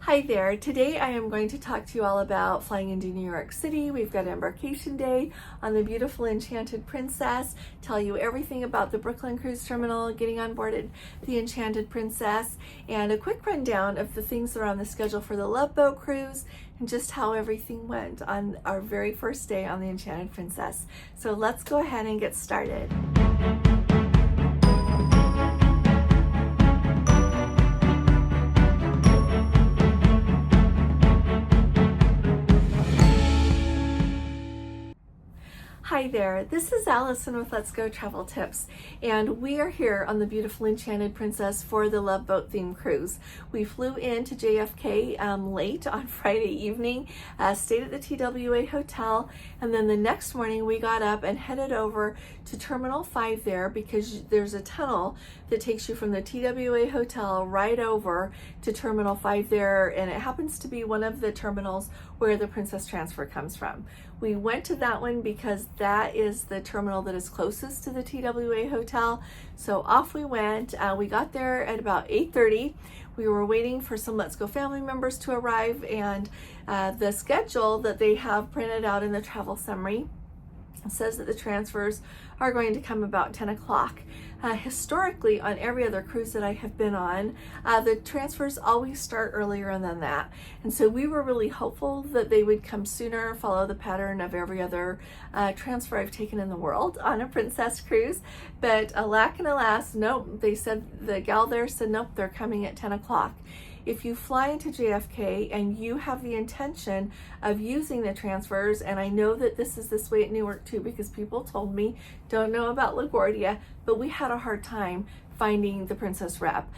Hi there. Today I am going to talk to you all about flying into New York City. We've got Embarkation Day on the beautiful Enchanted Princess, tell you everything about the Brooklyn Cruise Terminal, getting on board at the Enchanted Princess, and a quick rundown of the things that are on the schedule for the Love Boat Cruise and just how everything went on our very first day on the Enchanted Princess. So let's go ahead and get started. Hi there, this is Allison with Let's Go Travel Tips, and we are here on the beautiful Enchanted Princess for the Love Boat theme cruise. We flew into JFK late on Friday evening, stayed at the TWA hotel, and then the next morning we got up and headed over to Terminal 5 there because there's a tunnel that takes you from the TWA hotel right over to Terminal 5 there, and it happens to be one of the terminals where the Princess Transfer comes from. We went to that one because that is the terminal that is closest to the TWA hotel. So off we went. We got there at about 8:30. We were waiting for some Let's Go family members to arrive, and the schedule that they have printed out in the travel summary says that the transfers are going to come about 10 o'clock. Historically, on every other cruise that I have been on, the transfers always start earlier than that. And so we were really hopeful that they would come sooner, follow the pattern of every other transfer I've taken in the world on a Princess cruise. But alack and alas, nope, they said, the gal there said, nope, they're coming at 10 o'clock. If you fly into JFK and you have the intention of using the transfers, and I know that this is this way at Newark too because people told me, don't know about LaGuardia, but we had a hard time finding the Princess rep.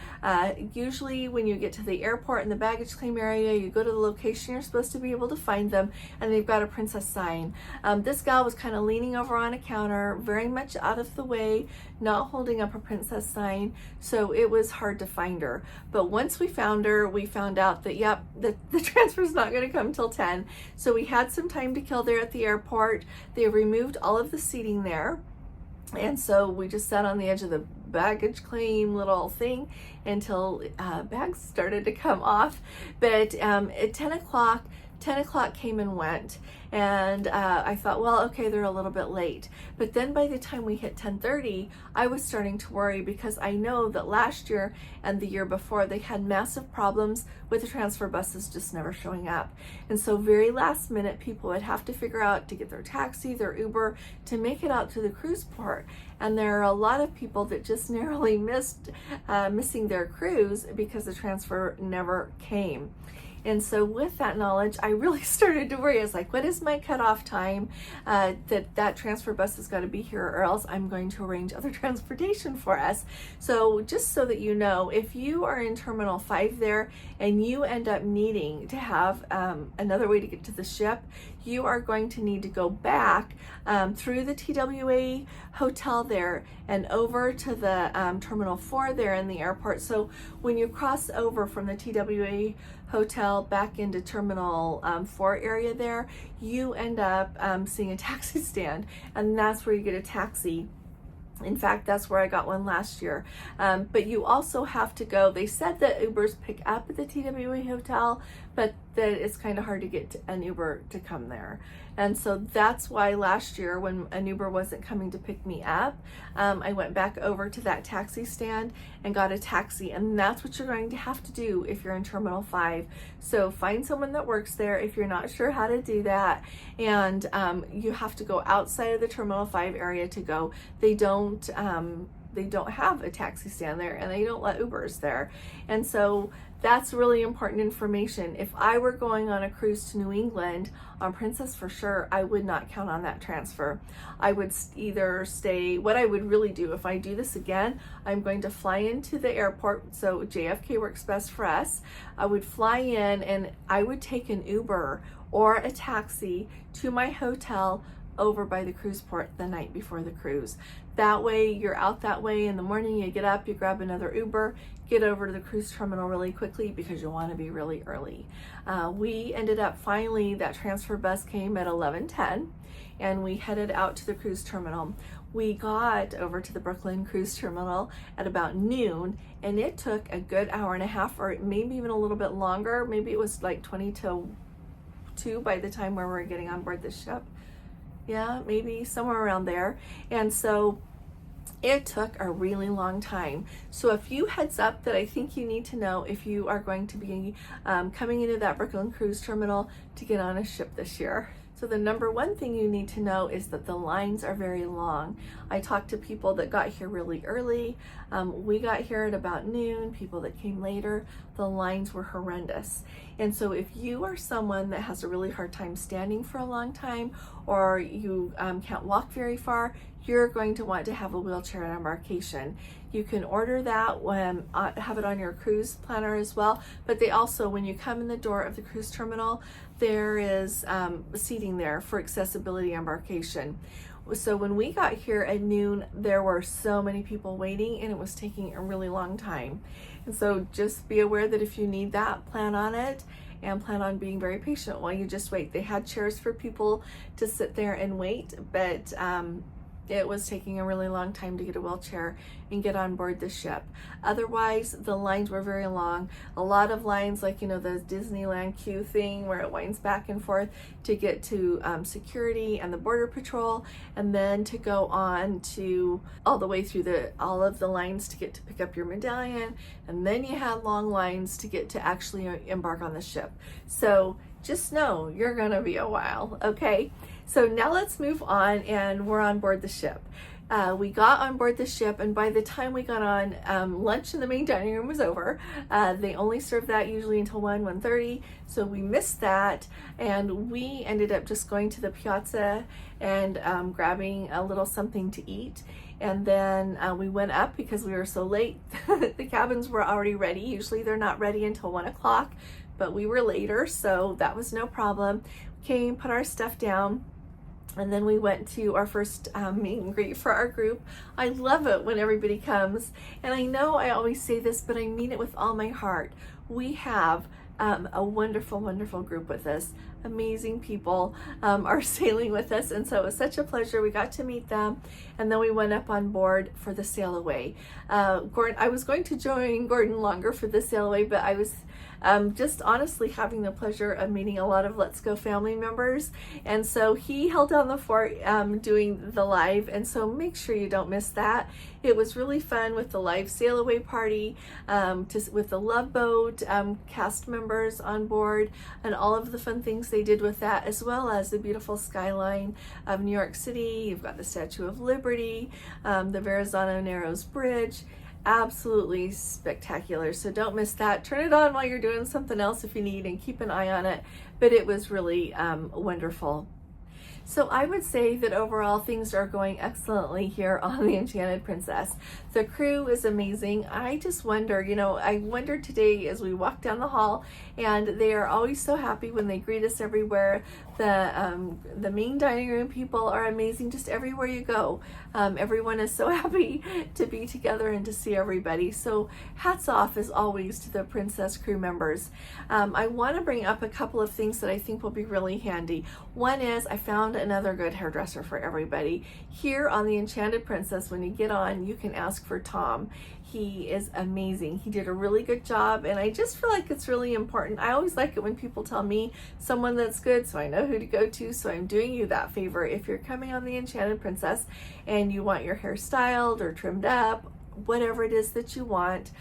Usually when you get to the airport in the baggage claim area, you go to the location you're supposed to be able to find them, and they've got a Princess sign. This gal was kind of leaning over on a counter, very much out of the way, not holding up a Princess sign, so it was hard to find her. But once we found her, we found out that, yep, the transfer's not going to come till 10. So we had some time to kill there at the airport. They removed all of the seating there. And so we just sat on the edge of the baggage claim little thing until bags started to come off. But at 10 o'clock came and went, and I thought, well, okay, they're a little bit late. But then by the time we hit 10:30, I was starting to worry because I know that last year and the year before they had massive problems with the transfer buses just never showing up. And so very last minute, people would have to figure out to get their taxi, their Uber, to make it out to the cruise port. And there are a lot of people that just narrowly missed missing their cruise because the transfer never came. And so with that knowledge, I really started to worry. I was like, what is my cutoff time? That transfer bus has got to be here, or else I'm going to arrange other transportation for us. So just so that you know, if you are in Terminal 5 there and you end up needing to have another way to get to the ship, you are going to need to go back through the TWA hotel there and over to the Terminal 4 there in the airport. So when you cross over from the TWA hotel back into Terminal 4 area there, you end up seeing a taxi stand, and that's where you get a taxi. In fact, that's where I got one last year. But you also have to go, they said that Ubers pick up at the TWA hotel, but that it's kind of hard to get an Uber to come there. And so that's why last year when an Uber wasn't coming to pick me up, I went back over to that taxi stand and got a taxi. And that's what you're going to have to do if you're in Terminal 5. So find someone that works there if you're not sure how to do that. And you have to go outside of the Terminal 5 area to go. They don't have a taxi stand there, and they don't let Ubers there. And so that's really important information. If I were going on a cruise to New England on Princess for sure, I would not count on that transfer. I would either stay, what I would really do if I do this again, I'm going to fly into the airport, so JFK works best for us. I would fly in and I would take an Uber or a taxi to my hotel over by the cruise port the night before the cruise. That way you're out that way in the morning, you get up, you grab another Uber, get over to the cruise terminal really quickly because you want to be really early. We ended up finally, that transfer bus came at 11:10 and we headed out to the cruise terminal. We got over to the Brooklyn Cruise Terminal at about noon, and it took a good hour and a half, or maybe even a little bit longer. Maybe it was like 20 to 2 by the time we were getting on board the ship. Yeah, maybe somewhere around there. And so it took a really long time. So a few heads up that I think you need to know if you are going to be coming into that Brooklyn Cruise Terminal to get on a ship this year. So the number one thing you need to know is that the lines are very long. I talked to people that got here really early. We got here at about noon. People that came later, the lines were horrendous. And so if you are someone that has a really hard time standing for a long time, or you can't walk very far, you're going to want to have a wheelchair at Embarkation. You can order that when have it on your cruise planner as well, but they also, when you come in the door of the cruise terminal, there is seating there for accessibility Embarkation. So when we got here at noon, there were so many people waiting, and it was taking a really long time. And so just be aware that if you need that, plan on it, and plan on being very patient while you just wait. They had chairs for people to sit there and wait, but it was taking a really long time to get a wheelchair and get on board the ship. Otherwise, the lines were very long. A lot of lines, like, you know, the Disneyland queue thing where it winds back and forth to get to security and the border patrol, and then to go on to all the way through all of the lines to get to pick up your medallion, and then you had long lines to get to actually embark on the ship. So just know you're gonna be a while, okay? So now let's move on, and we're on board the ship. We got on board the ship, and by the time we got on, lunch in the main dining room was over. They only served that usually until 1:30, so we missed that, and we ended up just going to the piazza and grabbing a little something to eat. And then we went up because we were so late. The cabins were already ready. Usually they're not ready until 1 o'clock, but we were later, so that was no problem. We came, put our stuff down, and then we went to our first meet and greet for our group. I love it when everybody comes, and I know I always say this, but I mean it with all my heart. We have a wonderful, wonderful group with us. Amazing people are sailing with us, and so it was such a pleasure. We got to meet them, and then we went up on board for the Sailaway. I was going to join Gordon longer for the Sailaway, but I was just honestly having the pleasure of meeting a lot of Let's Go family members, and so he held down the fort doing the live, and so make sure you don't miss that. It was really fun with the live Sailaway party, with the Love Boat cast members on board, and all of the fun things they did with that, as well as the beautiful skyline of New York City. You've got the Statue of Liberty, the Verrazano Narrows Bridge. Absolutely spectacular, so don't miss that. Turn it on while you're doing something else if you need, and keep an eye on it, but it was really wonderful. So I would say that overall things are going excellently here on the Enchanted Princess. The crew is amazing. I just wonder, you know, I wondered today as we walked down the hall, and they are always so happy when they greet us everywhere. The main dining room people are amazing just everywhere you go. Everyone is so happy to be together and to see everybody. So hats off as always to the Princess crew members. I want to bring up a couple of things that I think will be really handy. One is I found another good hairdresser for everybody. Here on the Enchanted Princess, when you get on, you can ask for Tom. He is amazing. He did a really good job, and I just feel like it's really important. I always like it when people tell me someone that's good, so I know who to go to. So I'm doing you that favor. If you're coming on the Enchanted Princess and you want your hair styled or trimmed up, whatever it is that you want,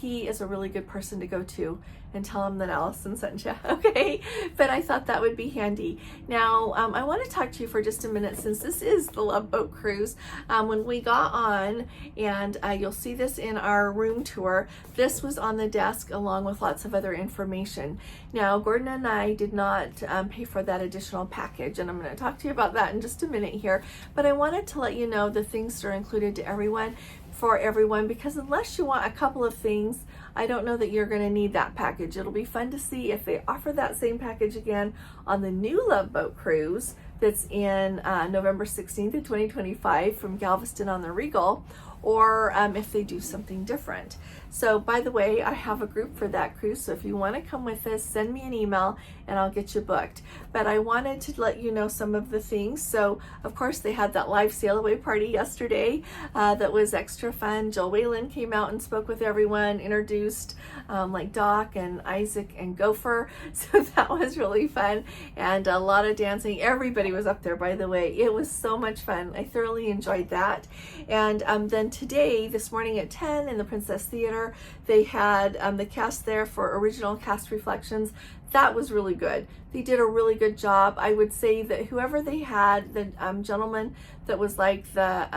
he is a really good person to go to, and tell him that Allison sent you, okay? But I thought that would be handy. Now, I want to talk to you for just a minute, since this is the Love Boat Cruise. When we got on, and you'll see this in our room tour, this was on the desk along with lots of other information. Now, Gordon and I did not pay for that additional package, and I'm going to talk to you about that in just a minute here, but I wanted to let you know the things that are included to everyone, for everyone, because unless you want a couple of things, I don't know that you're going to need that package. It'll be fun to see if they offer that same package again on the new Love Boat Cruise that's in November 16th of 2025 from Galveston on the Regal, or if they do something different. So by the way, I have a group for that cruise, so if you want to come with us, send me an email and I'll get you booked. But I wanted to let you know some of the things. So of course they had that live Sailaway party yesterday that was extra fun. Jill Whalen came out and spoke with everyone, introduced like Doc and Isaac and Gopher, so that was really fun, and a lot of dancing. Everybody was up there, by the way. It was so much fun. I thoroughly enjoyed that. And then today, this morning at 10 in the Princess Theater, they had the cast there for original cast reflections. That was really good. They did a really good job. I would say that whoever they had, the gentleman that was like the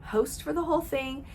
host for the whole thing,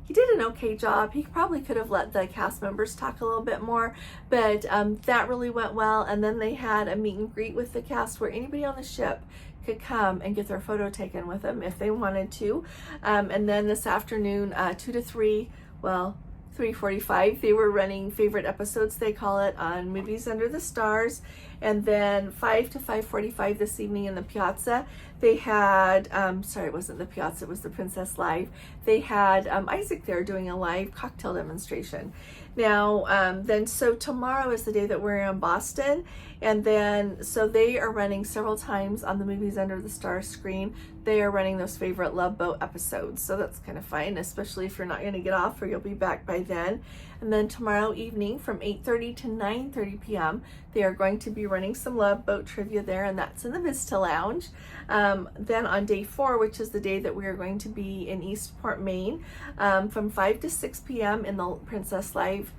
he did an okay job. He probably could have let the cast members talk a little bit more, but that really went well. And then they had a meet and greet with the cast where anybody on the ship could come and get their photo taken with them if they wanted to. And then this afternoon, 2 to 3, well, 3:45, they were running favorite episodes, they call it, on Movies Under the Stars. And then 5 to 5:45 this evening in the Piazza, they had, sorry, it wasn't the Piazza, it was the Princess Live. They had Isaac there doing a live cocktail demonstration. Now, then, so tomorrow is the day that we're in Boston. And then, so they are running several times on the Movies Under the Stars screen. They are running those favorite Love Boat episodes. So that's kind of fun, especially if you're not going to get off or you'll be back by then. And then tomorrow evening from 8:30 to 9:30 p.m., they are going to be running some Love Boat trivia there, and that's in the Vista Lounge. Then on day 4, which is the day that we are going to be in Eastport, Maine, from 5 to 6 p.m. in the Princess Live,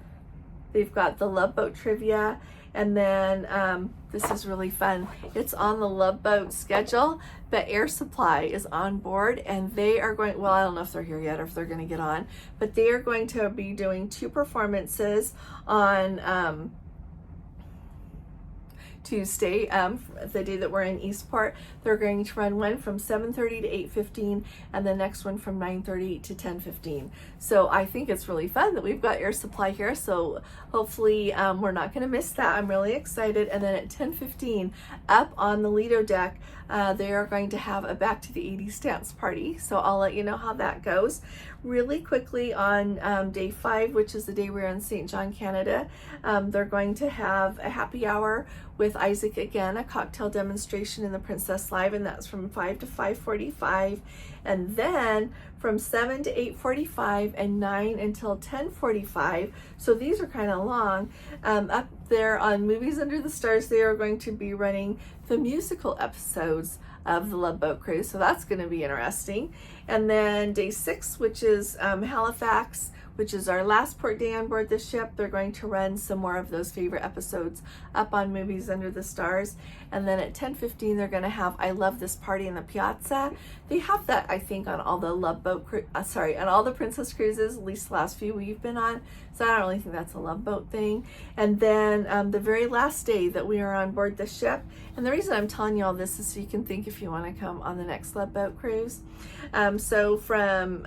they've got the Love Boat trivia. And then this is really fun. It's on the Love Boat schedule, but Air Supply is on board, and they are going, well, I don't know if they're here yet or if they're going to get on, but they are going to be doing 2 performances on Tuesday, the day that we're in Eastport. They're going to run one from 7:30 to 8:15, and the next one from 9:30 to 10:15. So I think it's really fun that we've got Air Supply here. So hopefully we're not going to miss that. I'm really excited. And then at 10:15, up on the Lido deck, they are going to have a Back to the 80s dance party. So I'll let you know how that goes. Really quickly on day 5, which is the day we're in St. John, Canada, they're going to have a happy hour with Isaac again, a cocktail demonstration in the Princess Live, and that's from 5 to 5:45. And then from 7 to 8:45 and 9 until 10:45. So these are kind of long. Up there on Movies Under the Stars, they are going to be running the musical episodes of the Love Boat Cruise. So that's going to be interesting. And then day 6, which is Halifax, which is our last port day on board the ship, they're going to run some more of those favorite episodes up on Movies Under the Stars. And then at 10:15, they're going to have I Love This Party in the Piazza. They have that, I think, on all the Love Boat, on all the Princess Cruises, at least the last few we've been on. So I don't really think that's a Love Boat thing. And then the very last day that we are on board the ship, and the reason I'm telling you all this is so you can think if you want to come on the next Love Boat cruise. So from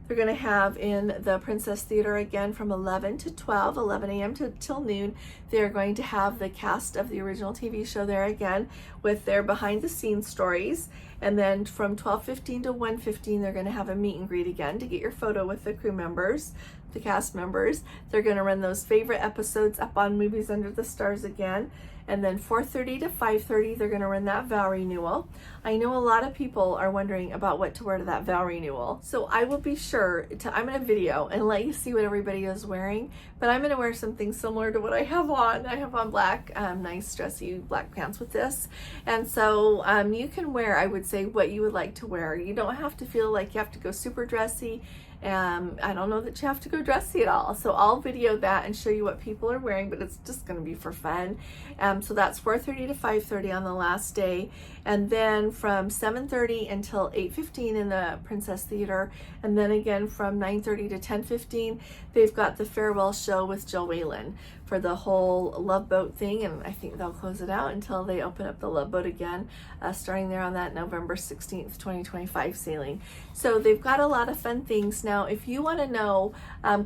they're going to have in the Princess Theater again from 11 to 12, 11 a.m. till noon. They're going to have the cast of the original TV show there again with their behind the scenes stories. And then from 12:15 to 1:15, they're going to have a meet and greet again to get your photo with the crew members, the cast members. They're going to run those favorite episodes up on Movies Under the Stars again. And then 4:30 to 5:30, they're going to run that vow renewal. I know a lot of people are wondering about what to wear to that vow renewal. So I will be sure to, I'm going to video and let you see what everybody is wearing, but I'm going to wear something similar to what I have on. I have on black, nice dressy black pants with this. And so you can wear, I would say, what you would like to wear. You don't have to feel like you have to go super dressy. I don't know that you have to go dressy at all. So I'll video that and show you what people are wearing, but it's just going to be for fun. So that's 4:30 to 5:30 on the last day. And then from 7:30 until 8:15 in the Princess Theater. And then again from 9:30 to 10:15, they've got the farewell show with Jill Whalen for the whole Love Boat thing. And I think they'll close it out until they open up the Love Boat again, starting there on that November 16th, 2025 sailing. So they've got a lot of fun things. Now, if you want to know,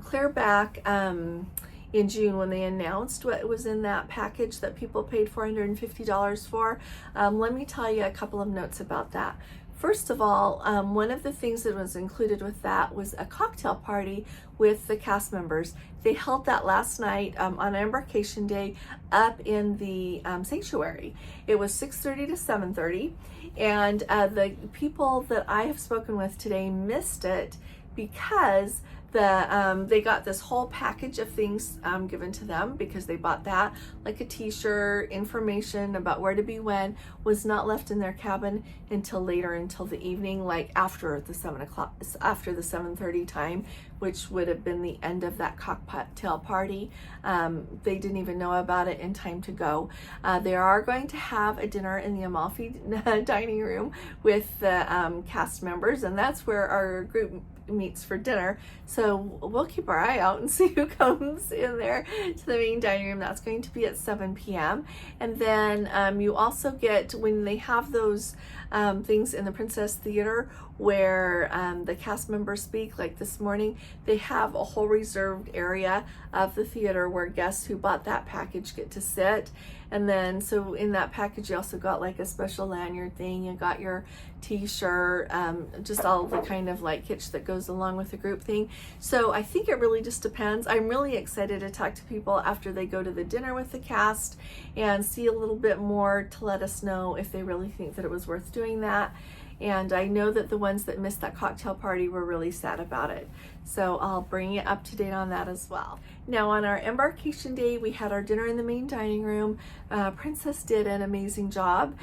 clear back in June when they announced what was in that package that people paid $450 for, let me tell you a couple of notes about that. First of all, one of the things that was included with that was a cocktail party with the cast members. They held that last night on Embarkation Day up in the sanctuary. It was 6:30 to 7:30, and the people that I have spoken with today missed it because they got this whole package of things given to them because they bought that, like a t-shirt, information about where to be when, was not left in their cabin until later, until the evening, like after the 7:30 time, which would have been the end of that cocktail party. They didn't even know about it in time to go. They are going to have a dinner in the Amalfi dining room with the cast members, and that's where our group meets for dinner. So we'll keep our eye out and see who comes in there to the main dining room. That's going to be at 7 p.m. And then you also get, when they have those things in the Princess Theater where the cast members speak, like this morning, they have a whole reserved area of the theater where guests who bought that package get to sit. And then, so in that package, you also got like a special lanyard thing. You got your t-shirt, just all the kind of like kitsch that goes along with the group thing. So I think it really just depends. I'm really excited to talk to people after they go to the dinner with the cast and see a little bit more to let us know if they really think that it was worth doing that. And I know that the ones that missed that cocktail party were really sad about it. So I'll bring you up to date on that as well. Now, on our Embarkation Day, we had our dinner in the main dining room. Princess did an amazing job.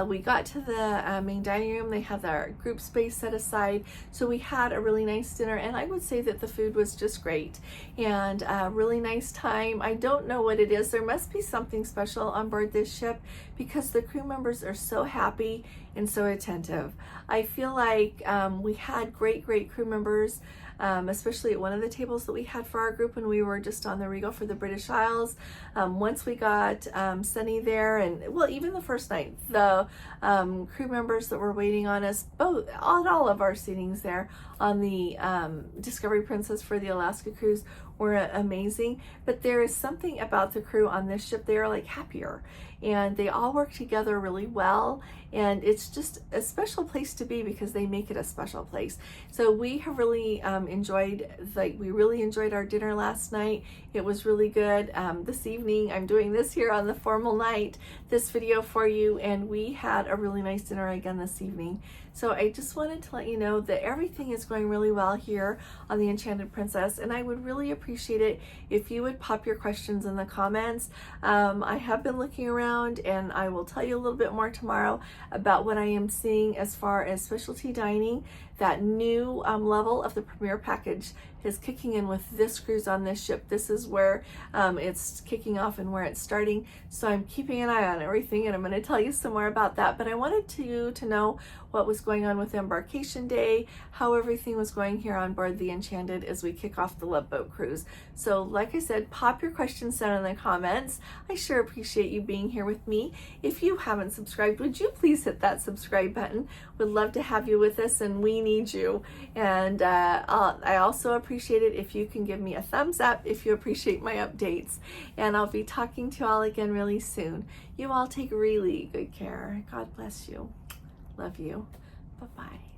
We got to the main dining room. They had their group space set aside. So we had a really nice dinner, and I would say that the food was just great and a really nice time. I don't know what it is. There must be something special on board this ship because the crew members are so happy and so attentive. I feel like we had great crew members, especially at one of the tables that we had for our group when we were just on the Regal for the British Isles. Once we got Sunny there, and well, even the first night, the crew members that were waiting on us, both on all of our seatings there on the Discovery Princess for the Alaska cruise, were amazing. But there is something about the crew on this ship. They are like happier, and they all work together really well, and it's just a special place to be because they make it a special place. So we have really we really enjoyed our dinner last night. It was really good. This evening, I'm doing this here on the formal night, this video for you, and we had a really nice dinner again this evening. So I just wanted to let you know that everything is going really well here on the Enchanted Princess, and I would really appreciate it if you would pop your questions in the comments. I have been looking around, and I will tell you a little bit more tomorrow about what I am seeing as far as specialty dining. That new level of the Premier package is kicking in with this cruise on this ship. This is where it's kicking off and where it's starting. So I'm keeping an eye on everything, and I'm going to tell you some more about that. But I wanted you to know what was going on with Embarkation Day, how everything was going here on board the Enchanted as we kick off the Love Boat cruise. So like I said, pop your questions down in the comments. I sure appreciate you being here with me. If you haven't subscribed, would you please hit that subscribe button? Would love to have you with us, and we need you. And I also appreciate it if you can give me a thumbs up if you appreciate my updates. And I'll be talking to you all again really soon. You all take really good care. God bless you. Love you. Bye-bye.